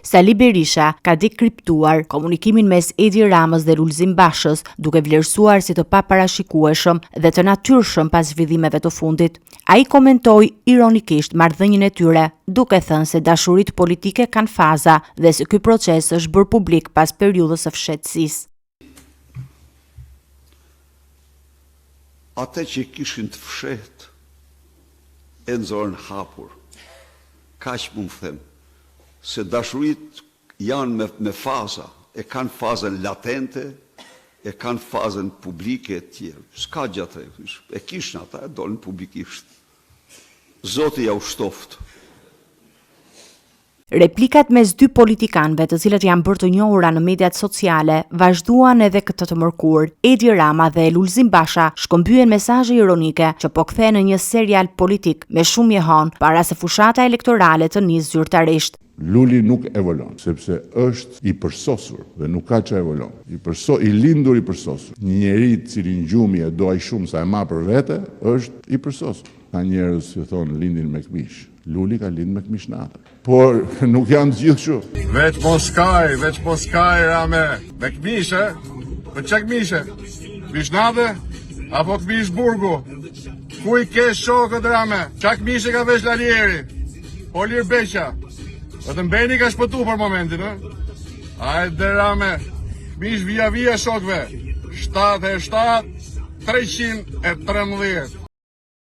Sali Berisha ka dekriptuar komunikimin mes Edi Ramës dhe Lulzim Bashës, duke vlerësuar si të paparashikueshëm dhe të natyrshëm pas zhvillimeve të fundit. Ai komentoi ironikisht marrëdhënien e tyre, duke thënë se dashuritë politike kanë faza dhe se ky proces është bërë publik pas periudhës së fshehtësisë. Ate që kishin të fshet e nxorën hapur. Kaq mund të them se dashurit janë me faza, e kanë fazën latente, e kanë fazën publike e tjerë. S'ka gjatë e kishin ata, e dolën publikisht. Zoti ja u shtoft. Replikat mes dy politikanëve, të cilët janë bërë të njohura në mediat sociale, vazhduan edhe këtë të mërkur. Edi Rama dhe Lulzim Basha shkëmbyen mesazhe ironike që po kthehen në një serial politik me shumë jehon para se fushata elektorale të nisë zyrtarisht. Luli nuk evolon, sepse është i përsosur dhe nuk ka që evolon. I lindur i përsosur. Një njeri cili gjumi e do aq shumë sa e ma për vete, është i përsosur. Ka njerëz që thonë lindin me këmish. Luli ka lind me këmish natë. Por nuk janë të gjithë kështu. Veç Moskaj, Rame. Me këmish, me çka këmishe? Këmish natë apo këmish burgu? Ku i ke shokët, Rame? Çka këmishe ka veç Lalieri? Olir Beqa. Vetëm Beni ka shpëtu për momentin, Hajde Rame, mish via shokve, 77 313.